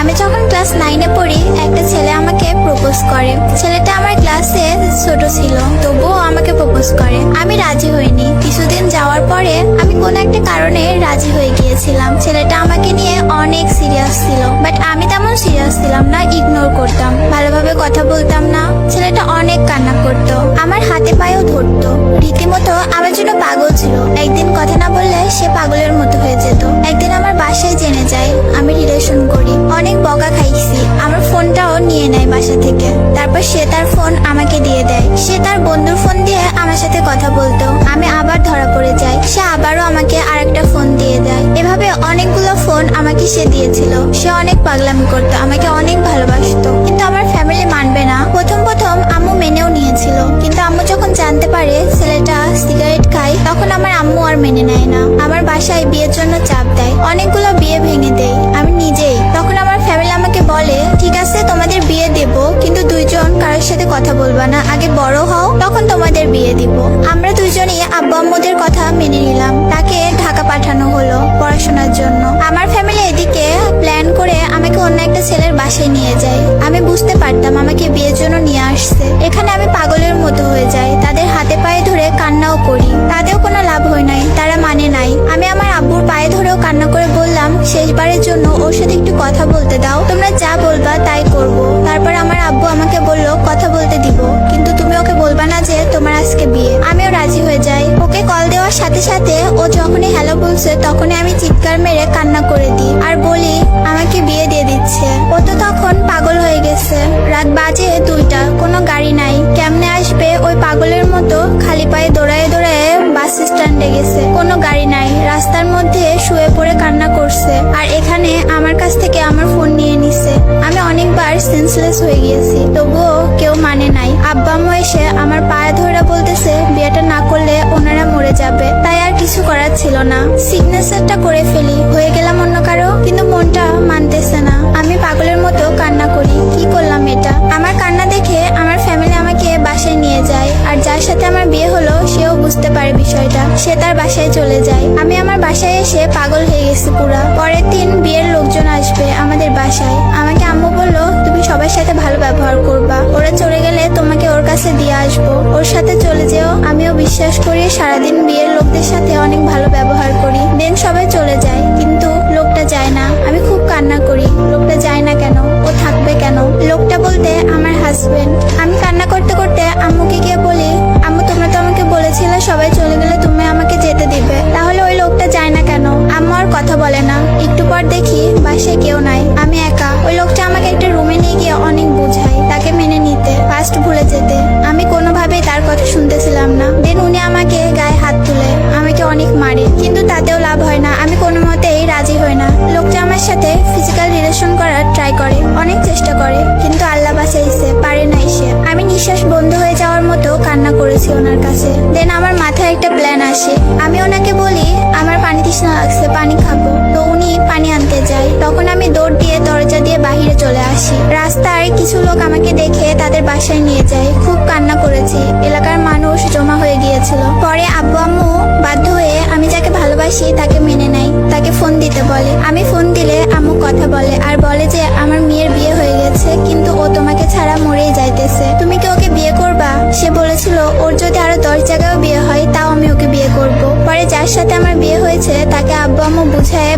আমি যখন ক্লাস 9-এ পড়ি, একটা ছেলে আমাকে প্রপোজ করে। ছেলেটা আমার ক্লাসে ছোট ছিল, তবুও আমাকে প্রপোজ করে। আমি রাজি হইনি। কিছুদিন যাওয়ার পরে আমি কোনো একটা কারণে রাজি হয়ে গিয়েছিলাম। ছেলেটা আমাকে নিয়ে অনেক সিরিয়াস ছিল, বাট আমি তেমন সিরিয়াস ছিলাম না, ইগনোর করতাম, ভালোভাবে কথা বলতাম না। ছেলেটা অনেক কান্না করতো, আমার হাতে পায়েও ধরতো, রীতিমতো আমার জন্য পাগল ছিল। একদিন কথা না বললে সে পাগলের মতো হয়ে যেত। একদিন আমার বাসায় জেনে যায় আমি রিলেশন করি। অনেক বকা খাইছি, আমার ফোনটাও নিয়ে নেয় বাসা থেকে। তারপর সে তার ফোন আমাকে দিয়ে দেয়। সে তার বন্ধুর ফোন দিয়ে আমার সাথে কথা বলতো। আমি আবার ধরা পড়ে যাই, সে আবারও আমাকে আরেকটা ফোন দিয়ে দেয়। এভাবে অনেকগুলো ফোন আমাকে সে দিয়েছিল। সে অনেক পাগলামি করতো, আমাকে অনেক ভালোবাসতো, কিন্তু আমার ফ্যামিলি মানবে না। প্রথম প্রথম আম্মু মেনেও নিয়েছিল, কিন্তু আম্মু যখন জানতে পারে ছেলেটা সিগারেট খায়, তখন আমার আম্মু আর মেনে নেয় না। আমার বাসায় বিয়ের জন্য চাপ দেয়, অনেকগুলো বিয়ে ভেঙে দেয় আমি নিজেই। তখন আমার ফ্যামিলি আমাকে বলে, ঠিক আছে তোমাদের বিয়ে দেব, কিন্তু দুইজন কারোর সাথে কথা বলবা না, আগে বড় হও, তখন তোমাদের বিয়ে দিব। আমরা দুইজনই আব্বু আম্মুদের কথা মেনে নিলাম। তাকে ঢাকা পাঠানো হলো পড়াশোনার জন্য। আমার ফ্যামিলি এদিকে প্ল্যান করে আমাকে অন্য একটা ছেলের বাসায় নিয়ে যায়। আমি বুঝতে পারতাম আমাকে বিয়ের জন্য নিয়ে আসছে। এখানে আমি পাগলের মতো হয়ে যাই, তাদের হাতে পায়ে ধরে কান্নাও করি। তাতেও কোনো লাভ হয় নাই, তারা মানে নাই। আমি আমার আব্বুর পায়ে ধরেও কান্না করে বললাম, শেষবারের জন্য ওর সাথে একটু কথা বলতে দাও, তোমরা যা বলবা তাই করব। তারপর আমার আব্বু আমাকে বলল, কথা বলতে দিব, কিন্তু তুমি ওকে বলবা না যে তোমার আজকে বিয়ে। আমিও রাজি হয়ে যাই। ওকে কল দেওয়ার সাথে সাথে ও যখনই হ্যালো বলছে, তখনই আমি চিৎকার মেরে কান্না করে দিই আর বলি আমাকে বিয়ে দিয়ে দিচ্ছে। ও তো তখন পাগল হয়ে গেছে। রাত বাজে 2টা, কোনো গাড়ি নাই, কেমনে আসবে? ওই পাগলের মতো খালি পায়ে দৌড়ায় দৌড়ায় বাস স্ট্যান্ডে গেছে, কোনো গাড়ি নাই, রাস্তার মধ্যে শুয়ে পড়ে কান্না করছে। আর এখানে আমার কাছ থেকে আমার ফোন নিয়ে নিছে। আমি অনেকবার সেন্সলেস হয়ে গিয়েছি, তবুও কেউ মানে নাই। আব্বা আম্মু এসে আমার পায়ে ধরে বলতেছে বিয়েটা না করলে ওনারা মরে যাবে। তাই আর কিছু করার ছিল না, সিগনেচারটা করে ফেলি, হয়ে গেলাম অন্য কারো। কিন্তু মনটা মানতেছে না, আমি পাগলের মতো কান্না করি। কি করলাম এটা? আমার কান্না দেখে আমার ফ্যামিলি আমাকে বাসায় নিয়ে যায়। আর যার সাথে আমার বিয়ে হলো সেও বুঝতে পারে বিষয়টা, সে তার বাসায় চলে যায়। আমি আমার বাসায় এসে পাগল হয়ে গেছি পুরা। পরের দিন বিয়ের লোকজন আসবে আমাদের বাসায়। আমাকে আম্মু বললো, তুমি সবার সাথে ভালো ব্যবহার করবা, ওরা চলে গেলে তোমাকে ওর কাছে দিয়ে আসবো, ওর সাথে চলে যেও। আমিও বিশ্বাস করি, সারাদিন বিয়ের লোকদের সাথে অনেক ভালো ব্যবহার করি। দেন সবাই চলে যায়, কিন্তু লোকটা যায় না। আমি খুব কান্না করি, লোকটা যায় না কেন, ও থাকবে কেন? লোকটা বলতে আমার হাজবেন্ড। আমি কান্না করতে করতে আম্মুকে গিয়ে বলি, আম্মু তোমরা তো আমাকে বলেছিলে সবাই চলে গেলে তুমি আমাকে যেতে দিবে, তাহলে ওই লোকটা যায় না কেন? আম্মু আর কথা বলে না। একটু পর দেখি বাসায় কেউ নাই, আমি একা। ওই লোকটা আমাকে একটা রুমে নিয়ে গিয়ে অনেক বোঝায় তাকে মেনে নিতে, ফার্স্ট ভুলে যেতে। আমি কোনোভাবেই তার কথা শুনতেছিলাম না। দেন উনি আমাকে গায়ে হাত তুলে আমাকে অনেক মারে, কিন্তু তাতেও লাভ হয় না। আমি কোনো মতেই রাজি হই না। লোকটা আমার সাথে ফিজিক্যাল রিলেশন করার ট্রাই করে, অনেক চেষ্টা করে, কিন্তু আল্লাহ বাঁচাইছে, পারে নাই সে। আমি নিঃশ্বাস বন্ধ হয়ে যাওয়ার মতো কান্না করেছি ওনার কাছে। দেন আমার মাথায় একটা প্ল্যান আসে। আমি ওনাকে বলি আমার পানি তৃষ্ণা লাগছে, পানি খাবো। তো উনি পানি আনতে যায়। তখন আমি দৌড় দিয়ে দরজা দিয়ে বাহিরে চলে আসি। রাস্তায় কিছু লোক আমাকে দেখে তাদের বাসায় নিয়ে যায়। খুব কান্না করেছি, এলাকার মানুষ জমা হয়ে গিয়েছিল। পরে আব্বু আম্মু বাধ্য হয়ে আমি যাকে ভালোবাসি তাকে মেনে নেয়, তাকে ফোন দিতে বলে। আমি ফোন দিলে আম্মু কথা বলে আর বলে যে আমার মেয়ের বিয়ে হয়ে গেছে, কিন্তু ও তোমাকে ছাড়া মরেই যাইতেছে, তুমি কি ওকে বিয়ে করবা? সে বলেছিল ওর যদি আরো 10 জায়গায় বিয়ে হয় তাও আমি ওকে বিয়ে করব। পরে যার সাথে আমার বিয়ে হয়েছে তাকে আব্বু আম্মু বুঝায়